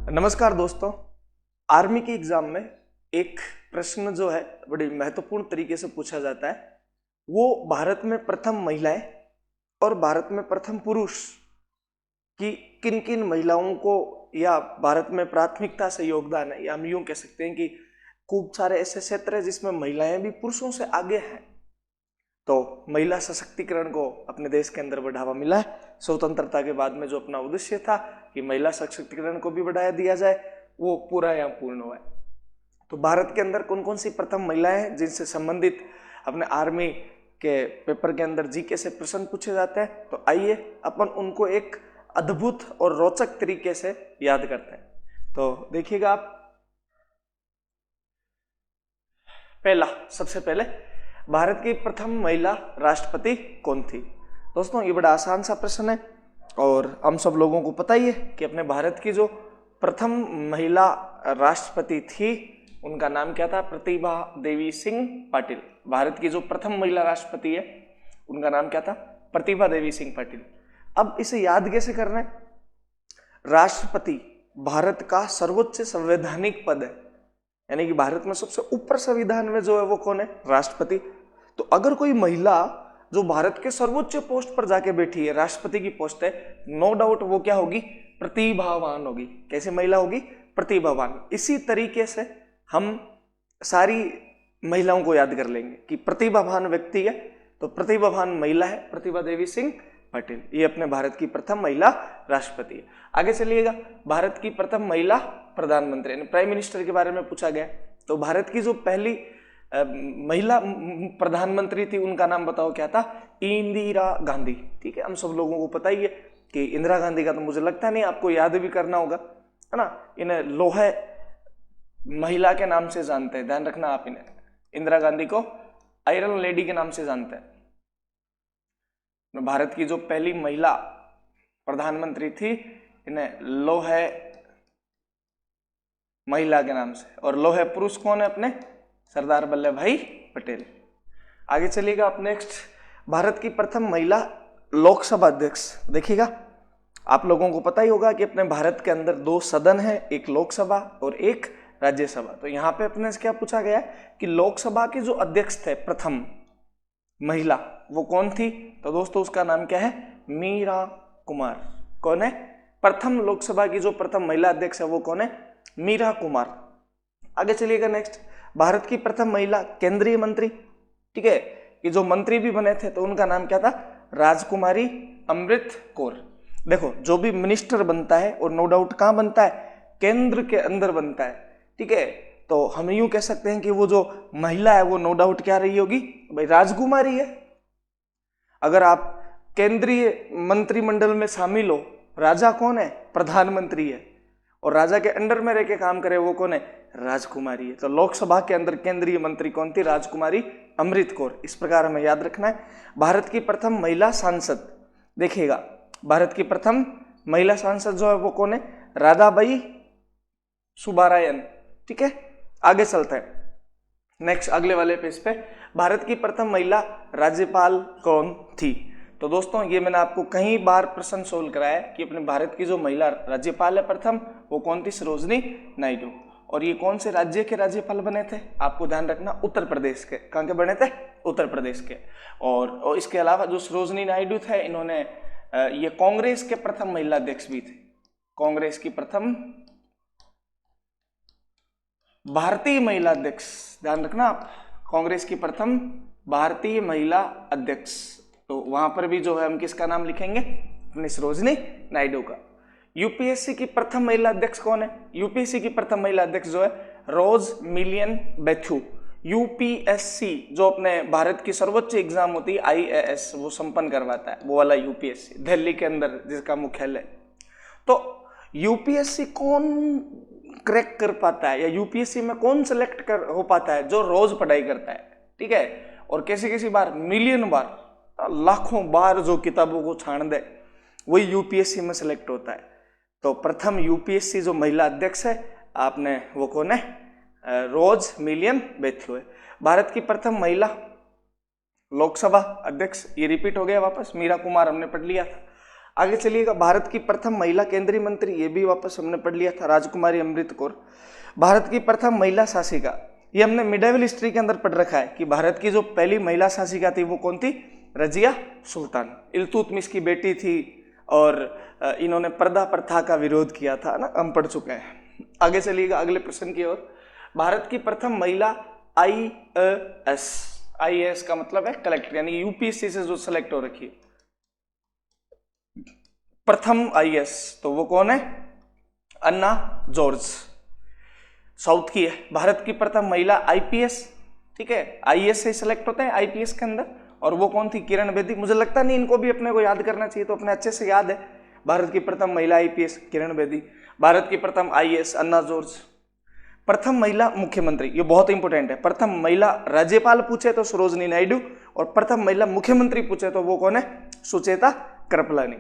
नमस्कार दोस्तों। आर्मी की एग्जाम में एक प्रश्न जो है बड़ी महत्वपूर्ण तरीके से पूछा जाता है, वो भारत में प्रथम महिलाएं और भारत में प्रथम पुरुष की किन किन महिलाओं को या भारत में प्राथमिकता से योगदान है, या हम यूं कह सकते हैं कि खूब सारे ऐसे क्षेत्र है जिसमें महिलाएं भी पुरुषों से आगे हैं। तो महिला सशक्तिकरण को अपने देश के अंदर बढ़ावा मिला है। स्वतंत्रता के बाद में जो अपना उद्देश्य था कि महिला सशक्तिकरण को भी बढ़ावा दिया जाए, वो पूरा या पूर्ण हुआ है। तो भारत के अंदर कौन कौन सी प्रथम महिलाएं हैं जिनसे संबंधित अपने आर्मी के पेपर के अंदर जीके से प्रश्न पूछे जाते हैं, तो आइए अपन उनको एक अद्भुत और रोचक तरीके से याद करते हैं। तो देखिएगा आप, सबसे पहले भारत की प्रथम महिला राष्ट्रपति कौन थी? दोस्तों ये बड़ा आसान सा प्रश्न है और हम सब लोगों को पता ही है कि अपने भारत की जो प्रथम महिला राष्ट्रपति थी उनका नाम क्या था? प्रतिभा देवी सिंह पाटिल। भारत की जो प्रथम महिला राष्ट्रपति है उनका नाम क्या था? प्रतिभा देवी सिंह पाटिल। अब इसे याद कैसे करना है? राष्ट्रपति भारत का सर्वोच्च संवैधानिक पद है, यानी कि भारत में सबसे ऊपर संविधान में जो है वो कौन है? राष्ट्रपति। तो अगर कोई महिला जो भारत के सर्वोच्च पोस्ट पर जाके बैठी है, राष्ट्रपति की पोस्ट है, नो डाउट वो क्या होगी? प्रतिभावान होगी। कैसी महिला होगी? प्रतिभावान। इसी तरीके से हम सारी महिलाओं को याद कर लेंगे कि प्रतिभावान व्यक्ति है तो प्रतिभावान महिला है प्रतिभा देवी सिंह पाटिल। ये अपने भारत की प्रथम महिला राष्ट्रपति है। आगे चलिएगा, भारत की प्रथम महिला प्रधानमंत्री यानी प्राइम मिनिस्टर के बारे में पूछा गया। तो भारत की जो पहली महिला प्रधानमंत्री थी उनका नाम बताओ क्या था? इंदिरा गांधी। ठीक है, हम सब लोगों को पता ही है कि इंदिरा गांधी का तो मुझे लगता नहीं आपको याद भी करना होगा, है ना। इन्हें लोहे महिला के नाम से जानते हैं, ध्यान रखना आप। इन्हें इंदिरा गांधी को आयरन लेडी के नाम से जानते हैं। भारत की जो पहली महिला प्रधानमंत्री थी इन्हें लोहे महिला के नाम से, और लोहे पुरुष कौन है? अपने सरदार वल्लभ भाई पटेल। आगे चलिएगा आप नेक्स्ट, भारत की प्रथम महिला लोकसभा अध्यक्ष। देखिएगा आप लोगों को पता ही होगा कि अपने भारत के अंदर दो सदन है, एक लोकसभा और एक राज्यसभा। तो यहाँ पे अपने से क्या पूछा गया कि लोकसभा के जो अध्यक्ष थे प्रथम महिला वो कौन थी? तो दोस्तों उसका नाम क्या है? मीरा कुमार। कौन है? प्रथम लोकसभा की जो प्रथम महिला अध्यक्ष है वो कौन है? मीरा कुमार। आगे चलिएगा नेक्स्ट, भारत की प्रथम महिला केंद्रीय मंत्री। ठीक है, कि जो मंत्री भी बने थे तो उनका नाम क्या था? राजकुमारी अमृत कौर। देखो जो भी मिनिस्टर बनता है और नो डाउट कहाँ बनता है? केंद्र के अंदर बनता है। ठीक है, तो हम यूं कह सकते हैं कि वो जो महिला है वो नो डाउट क्या रही होगी? भाई राजकुमारी है। अगर आप केंद्रीय मंत्रिमंडल में शामिल हो, राजा कौन है? प्रधानमंत्री है, और राजा के अंडर में रह के काम करे वो कौन है? राजकुमारी है। तो लोकसभा के अंदर केंद्रीय मंत्री कौन थी? राजकुमारी अमृत कौर। इस प्रकार हमें याद रखना है। भारत की प्रथम महिला सांसद, देखिएगा भारत की प्रथम महिला सांसद जो है वो कौन है? राधाबाई सुब्बारायन। ठीक है, आगे चलते हैं नेक्स्ट अगले वाले पेज पे, भारत की प्रथम महिला राज्यपाल कौन थी? तो दोस्तों ये मैंने आपको कई बार प्रश्न सोल्व कराया कि अपने भारत की जो महिला राज्यपाल है प्रथम वो कौन थी? सरोजनी नायडू। और ये कौन से राज्य के राज्यपाल बने थे? आपको ध्यान रखना, उत्तर प्रदेश के। कहाँ के बने थे? उत्तर प्रदेश के। और इसके अलावा जो सरोजनी नायडू थे इन्होंने ये कांग्रेस के प्रथम महिला अध्यक्ष भी थे। कांग्रेस की प्रथम भारतीय महिला अध्यक्ष, ध्यान रखना आप, कांग्रेस की प्रथम भारतीय महिला अध्यक्ष। तो वहां पर भी जो है हम किसका नाम लिखेंगे? अपनी सरोजनी नायडू का। यूपीएससी की प्रथम महिला अध्यक्ष कौन है? यूपीएससी की प्रथम महिला अध्यक्ष जो है रोज मिलियन बैथ्यू। यूपीएससी जो अपने भारत की सर्वोच्च एग्जाम होती है आईएएस वो संपन्न करवाता है, वो वाला यूपीएससी दिल्ली के अंदर जिसका मुख्यालय। तो यूपीएससी कौन क्रैक कर पाता है, या यूपीएससी में कौन सेलेक्ट हो पाता है? जो रोज पढ़ाई करता है। ठीक है, और कैसी बार? मिलियन बार, लाखों बार जो किताबों को छान दे वही यूपीएससी में सेलेक्ट होता है। तो प्रथम यूपीएससी जो महिला अध्यक्ष है आपने वो कौन है? रोज मिलियन बैथ्यू है। भारत की प्रथम महिला लोकसभा अध्यक्ष, ये रिपीट हो गया वापस, मीरा कुमार हमने पढ़ लिया था। आगे चलिएगा, भारत की प्रथम महिला केंद्रीय मंत्री, ये भी वापस हमने पढ़ लिया था, राजकुमारी अमृत कौर। भारत की प्रथम महिला शासिका, ये हमने मिडेवल हिस्ट्री के अंदर पढ़ रखा है कि भारत की जो पहली महिला शासिका थी वो कौन थी, रजिया सुल्तान, इल्तुतमिश की बेटी थी और इन्होंने पर्दा प्रथा का विरोध किया था ना, हम पढ़ चुके हैं। आगे चलिएगा अगले प्रश्न की ओर। भारत की प्रथम महिला IAS, IAS का मतलब है कलेक्टर, यानी यूपीएससी से जो सेलेक्ट हो रखी है, प्रथम IAS, तो वो कौन है, अन्ना जॉर्ज, साउथ की है। भारत की प्रथम महिला IPS, ठीक है, IAS से सिलेक्ट होते हैं IPS के अंदर, और वो कौन थी, किरण बेदी। मुझे लगता नहीं इनको भी अपने को याद करना चाहिए, तो अपने अच्छे से याद है। भारत की प्रथम महिला IPS किरण बेदी, भारत की प्रथम IAS अन्ना जॉर्ज। प्रथम महिला मुख्यमंत्री, ये बहुत इंपॉर्टेंट है। प्रथम महिला राज्यपाल पूछे तो सरोजनी नायडू, और प्रथम महिला मुख्यमंत्री पूछे तो वो कौन है, सुचेता कृपलानी।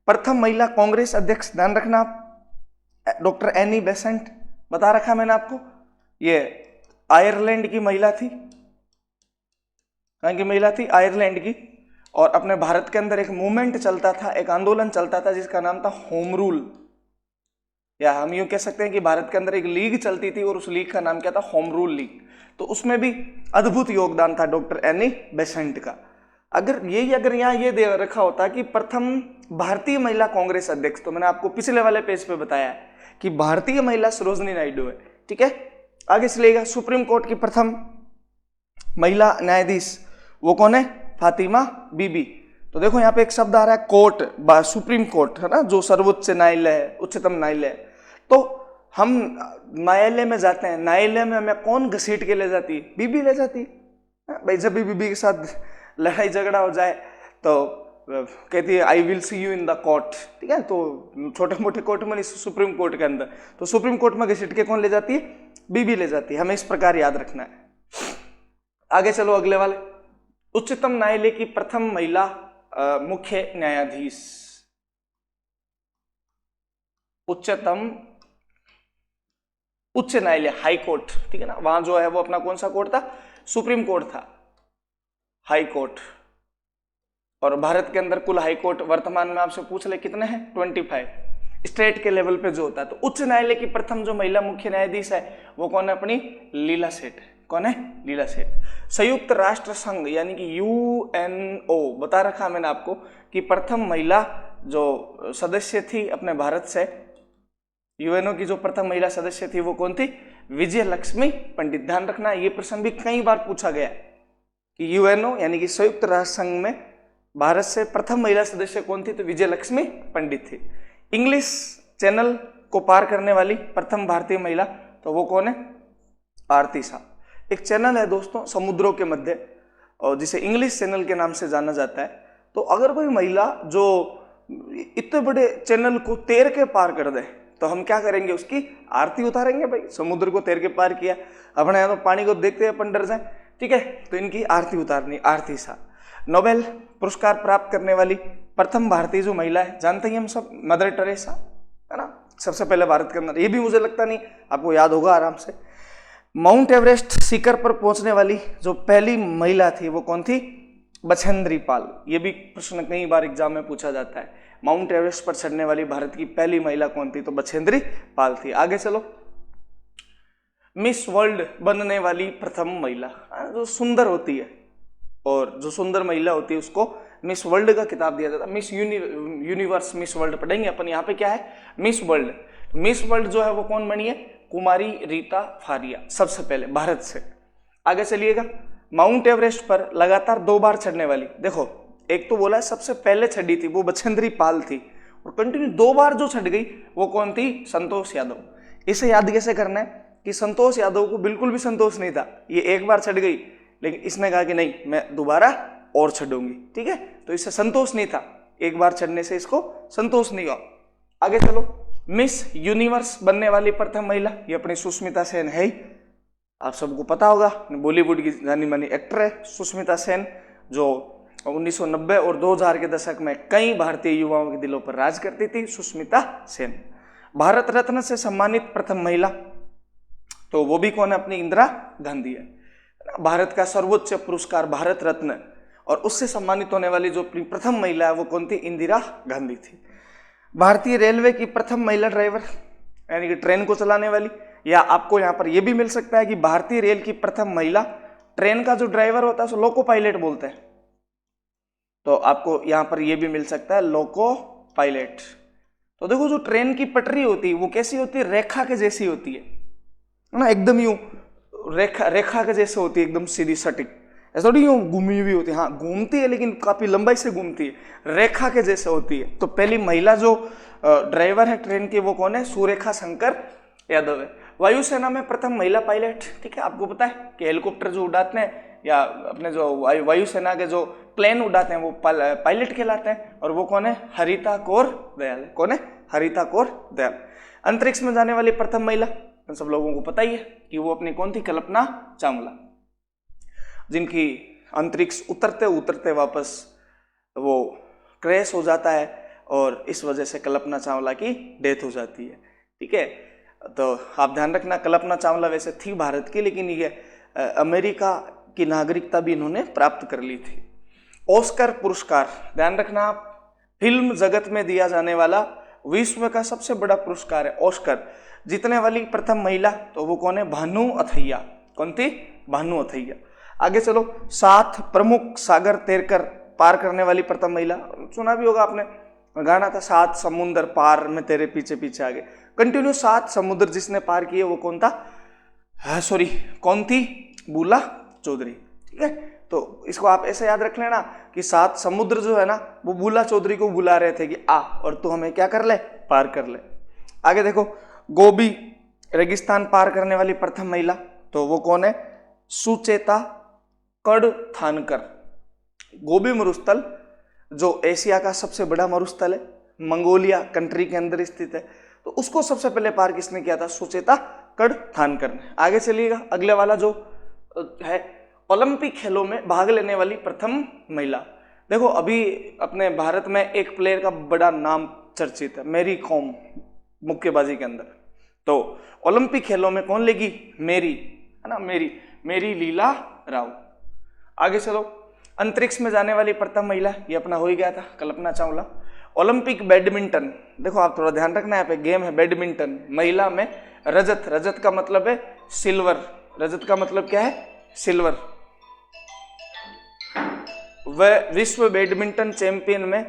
प्रथम महिला कांग्रेस अध्यक्ष, ध्यान रखना आप, डॉक्टर एनी बेसेंट, बता रखा मैंने आपको, ये आयरलैंड की महिला थी। कहां की महिला थी, आयरलैंड की। और अपने भारत के अंदर एक मूवमेंट चलता था, एक आंदोलन चलता था जिसका नाम था होम रूल, या हम यूं कह सकते हैं कि भारत के अंदर एक लीग चलती थी और उस लीग का नाम क्या था, होम रूल लीग। तो उसमें भी अद्भुत योगदान था डॉक्टर एनी बेसेंट का। अगर यहाँ ये दे रखा होता कि प्रथम भारतीय महिला कांग्रेस अध्यक्ष, तो मैंने आपको पिछले वाले पेज पे बताया है कि भारतीय महिला सरोजनी नायडू है, ठीक है। आगे चलेगा, सुप्रीम कोर्ट की प्रथम महिला न्यायाधीश वो कौन है, फातिमा बीबी। तो देखो यहाँ पे एक शब्द आ रहा है कोर्ट, सुप्रीम कोर्ट है ना, जो सर्वोच्च न्यायालय है, उच्चतम न्यायालय। तो हम न्यायालय में जाते हैं, न्यायालय में हमें कौन घसीट के ले जाती है, बीबी ले जाती है भाई। जब भी बीबी के साथ लड़ाई झगड़ा हो जाए तो कहती है I will see you in the court, ठीक है। तो छोटे मोटे कोर्ट में, सुप्रीम कोर्ट के अंदर, तो सुप्रीम कोर्ट में घसीट के कौन ले जाती है, बीबी ले जाती है। हमें इस प्रकार याद रखना है। आगे चलो अगले वाले, उच्चतम न्यायालय की प्रथम महिला मुख्य न्यायाधीश, उच्चतम उच्च न्यायालय, हाई कोर्ट, ठीक है ना। वहां जो है वो अपना कौन सा कोर्ट था, सुप्रीम कोर्ट था, हाई कोर्ट। और भारत के अंदर कुल हाई कोर्ट वर्तमान में आपसे पूछ ले कितने हैं, 25 स्टेट के लेवल पे जो होता है। तो उच्च न्यायालय की प्रथम जो महिला मुख्य न्यायाधीश है वो कौन है, अपनी लीला सेठ। कौन है, लीला सेठ। संयुक्त राष्ट्र संघ यानी कि UNO, बता रखा मैंने आपको कि प्रथम महिला जो सदस्य थी अपने भारत से, UNO की जो प्रथम महिला सदस्य थी वो कौन थी, विजय लक्ष्मी पंडित। ध्यान रखना, ये प्रश्न भी कई बार पूछा गया कि UNO यानी कि संयुक्त राष्ट्र संघ में भारत से प्रथम महिला सदस्य कौन थी, तो विजय लक्ष्मी पंडित थी। इंग्लिश चैनल को पार करने वाली प्रथम भारतीय महिला, तो वो कौन है, आरती शाह। एक चैनल है दोस्तों समुद्रों के मध्य, और जिसे इंग्लिश चैनल के नाम से जाना जाता है। तो अगर कोई महिला जो इतने बड़े चैनल को तैर के पार कर दे तो हम क्या करेंगे, उसकी आरती उतारेंगे। भाई समुद्र को तैर के पार किया, अपने यहाँ तो पानी को देखते हैं अपन डर जाए, ठीक है। तो इनकी आरती उतारनी, आरती शाह। नोबेल पुरस्कार प्राप्त करने वाली प्रथम भारतीय जो महिला है, जानते ही हम सब, मदर टेरेसा, है ना, सबसे पहले भारत के अंदर। ये भी मुझे लगता नहीं आपको याद होगा आराम से। माउंट एवरेस्ट शिखर पर पहुंचने वाली जो पहली महिला थी वो कौन थी, बछेंद्री पाल। ये भी प्रश्न कई बार एग्जाम में पूछा जाता है, माउंट एवरेस्ट पर चढ़ने वाली भारत की पहली महिला कौन थी, तो बछेंद्री पाल थी। आगे चलो, मिस वर्ल्ड बनने वाली प्रथम महिला, जो सुंदर होती है और जो सुंदर महिला होती है उसको मिस वर्ल्ड का खिताब दिया जाता है। मिस यूनिवर्स, मिस वर्ल्ड पढ़ेंगे अपन। यहाँ पे क्या है, मिस वर्ल्ड। मिस वर्ल्ड जो है वो कौन बनी है, कुमारी रीता फारिया, सबसे पहले भारत से। आगे चलिएगा, माउंट एवरेस्ट पर लगातार 2 बार चढ़ने वाली, देखो एक तो बोला सबसे पहले चढ़ी थी वो बछेंद्री पाल थी, और कंटिन्यू 2 बार जो चढ़ गई वो कौन थी, संतोष यादव। इसे याद कैसे करना है कि संतोष यादव को बिल्कुल भी संतोष नहीं था, ये एक बार चढ़ गई लेकिन इसने कहा कि नहीं मैं दोबारा और चढ़ूंगी, ठीक है। तो इससे संतोष नहीं था, एक बार चढ़ने से इसको संतोष नहीं हुआ। आगे चलो, मिस यूनिवर्स बनने वाली प्रथम महिला, ये अपनी सुष्मिता सेन है ही, आप सबको पता होगा, बॉलीवुड की जानी मानी एक्टर है सुष्मिता सेन, जो 1990 और 2000 के दशक में कई भारतीय युवाओं के दिलों पर राज करती थी, सुष्मिता सेन। भारत रत्न से सम्मानित प्रथम महिला, तो वो भी कौन है, अपनी इंदिरा गांधी है। भारत का सर्वोच्च पुरस्कार भारत रत्न, और उससे सम्मानित होने वाली जो प्रथम महिला है वो कौन थी? इंदिरा गांधी थी। भारतीय रेलवे की प्रथम महिला ड्राइवर यानी कि ट्रेन को चलाने वाली, या आपको यहाँ पर यह भी मिल सकता है कि भारतीय रेल की प्रथम महिला ट्रेन का जो ड्राइवर होता है उसको लोको पायलट बोलते हैं, तो आपको यहाँ पर यह भी मिल सकता है लोको पायलट। तो देखो जो ट्रेन की पटरी होती है वो कैसी होती है? रेखा के जैसी होती है ना, एकदम यूं रेखा के जैसे होती है, एकदम सीधी सटीक, ऐसा थोड़ी यूं घूमी हुई होती है, हाँ घूमती है लेकिन काफी लंबाई से घूमती है, रेखा के जैसे होती है। तो पहली महिला जो ड्राइवर है ट्रेन की वो कौन है? सुरेखा शंकर यादव है। वायुसेना में प्रथम महिला पायलट, ठीक है, आपको पता है कि हेलीकॉप्टर जो उड़ाते हैं या अपने जो वायुसेना के जो प्लेन उड़ाते हैं वो पायलट कहलाते हैं, और वो कौन है? हरिता कौर दयाल। कौन है? हरिता कौर दयाल। अंतरिक्ष में जाने वाली प्रथम महिला सब लोगों को पता ही है कि वो अपनी कौन थी? कल्पना चावला, जिनकी अंतरिक्ष उतरते उतरते वापस वो क्रैश हो जाता है और इस वजह से कल्पना चावला की डेथ हो जाती है। ठीक है, तो आप ध्यान रखना, कल्पना चावला वैसे थी भारत की, लेकिन ये अमेरिका की नागरिकता भी इन्होंने प्राप्त कर ली थी। ऑस्कर पुरस्कार, ध्यान रखना आप, फिल्म जगत में दिया जाने वाला विश्व का सबसे बड़ा पुरस्कार है ऑस्कर। जीतने वाली प्रथम महिला तो वो कौन है? भानु अथैया। कौन थी? भानु अथैया। आगे चलो, 7 प्रमुख सागर तैरकर पार करने वाली प्रथम महिला, सुना भी होगा आपने, गाना था 7 समुद्र पार में तेरे पीछे पीछे आगे। कंटिन्यू 7 समुद्र जिसने पार किए वो कौन था? सॉरी, कौन थी? बूला चौधरी। ठीक है, तो इसको आप ऐसे याद रख लेना कि 7 समुद्र जो है ना वो बूला चौधरी को बुला रहे थे कि आ और तू हमें क्या कर ले? पार कर ले। आगे देखो, गोबी रेगिस्तान पार करने वाली प्रथम महिला तो वो कौन है? सुचेता कड़थानकर। गोबी मरुस्थल जो एशिया का सबसे बड़ा मरुस्थल है, मंगोलिया कंट्री के अंदर स्थित है, तो उसको सबसे पहले पार किसने किया था? सुचेता कड़थानकर ने। आगे चलिएगा, अगले वाला जो है ओलंपिक खेलों में भाग लेने वाली प्रथम महिला। देखो अभी अपने भारत में एक प्लेयर का बड़ा नाम चर्चित है, मैरी कॉम, मुक्केबाजी के अंदर। तो ओलंपिक खेलों में कौन लेगी? मेरी, है ना, मेरी लीला राव। आगे चलो, अंतरिक्ष में जाने वाली प्रथम महिला, ये अपना हो ही गया था, कल्पना चावला। ओलंपिक बैडमिंटन, देखो आप थोड़ा ध्यान रखना, यहाँ पे गेम है बैडमिंटन, महिला में रजत, रजत का मतलब है सिल्वर, रजत का मतलब क्या है? सिल्वर। वह विश्व बैडमिंटन चैंपियन में,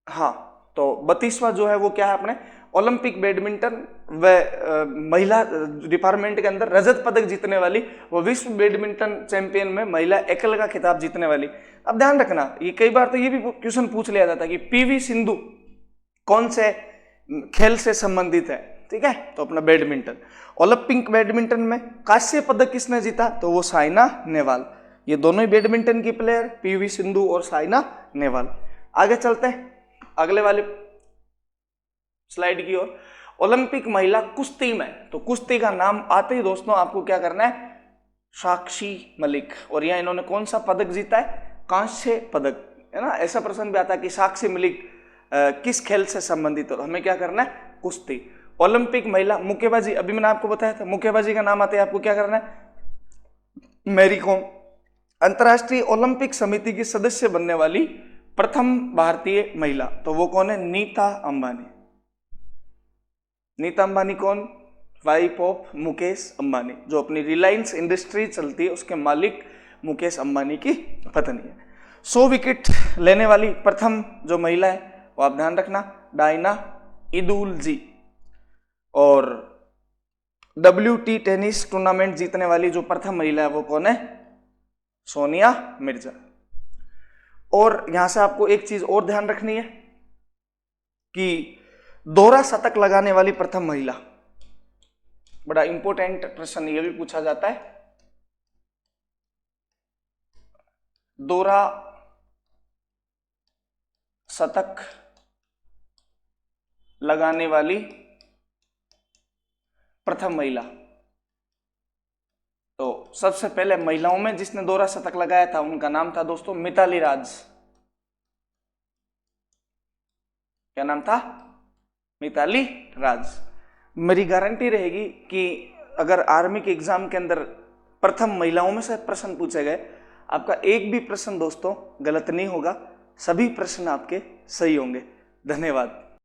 हाँ, तो 32वां जो है वो क्या है अपने ओलंपिक बैडमिंटन व महिला डिपार्टमेंट के अंदर रजत पदक जीतने वाली, वो विश्व बैडमिंटन चैंपियन में महिला एकल का खिताब जीतने वाली। अब ध्यान रखना, ये कई बार तो ये भी क्वेश्चन पूछ लिया जाता है कि पीवी सिंधु कौन से खेल से संबंधित है? ठीक है, तो अपना बैडमिंटन। ओलंपिक बैडमिंटन में कांस्य पदक किसने जीता? तो वो साइना नेहवाल। ये दोनों ही बैडमिंटन की प्लेयर, पीवी सिंधु और साइना नेहवाल। आगे चलते हैं अगले वाले स्लाइड की ओर। ओलंपिक महिला कुश्ती में, तो कुश्ती का नाम आते ही दोस्तों आपको क्या करना है? साक्षी मलिक। और यहाँ इन्होंने कौन सा पदक जीता है? कांस्य पदक, है ना। ऐसा प्रश्न भी आता है कि साक्षी मलिक किस खेल से संबंधित हो, हमें क्या करना है? कुश्ती। ओलंपिक महिला मुक्केबाजी, अभी मैंने आपको बताया था, मुक्केबाजी का नाम आते ही आपको क्या करना है? Mary com. अंतरराष्ट्रीय ओलंपिक समिति की सदस्य बनने वाली प्रथम भारतीय महिला, तो वो कौन है? नीता अंबानी। नीता अंबानी कौन? वाइफ ऑफ मुकेश अंबानी, जो अपनी रिलायंस इंडस्ट्री चलती है उसके मालिक मुकेश अंबानी की पत्नी है। 100 विकेट लेने वाली प्रथम जो महिला है वो आप ध्यान रखना, डायना इदुलजी। और WT टेनिस टूर्नामेंट जीतने वाली जो प्रथम महिला है वो कौन है? सोनिया मिर्जा। और यहां से आपको एक चीज और ध्यान रखनी है कि दोहरा शतक लगाने वाली प्रथम महिला, बड़ा इंपॉर्टेंट प्रश्न ये भी पूछा जाता है। दोहरा शतक लगाने वाली प्रथम महिला, तो सबसे पहले महिलाओं में जिसने दोहरा शतक लगाया था उनका नाम था दोस्तों मिताली राज। क्या नाम था? मिताली राज। मेरी गारंटी रहेगी कि अगर आर्मी के एग्जाम के अंदर प्रथम महिलाओं में से प्रश्न पूछे गए, आपका एक भी प्रश्न दोस्तों गलत नहीं होगा, सभी प्रश्न आपके सही होंगे। धन्यवाद।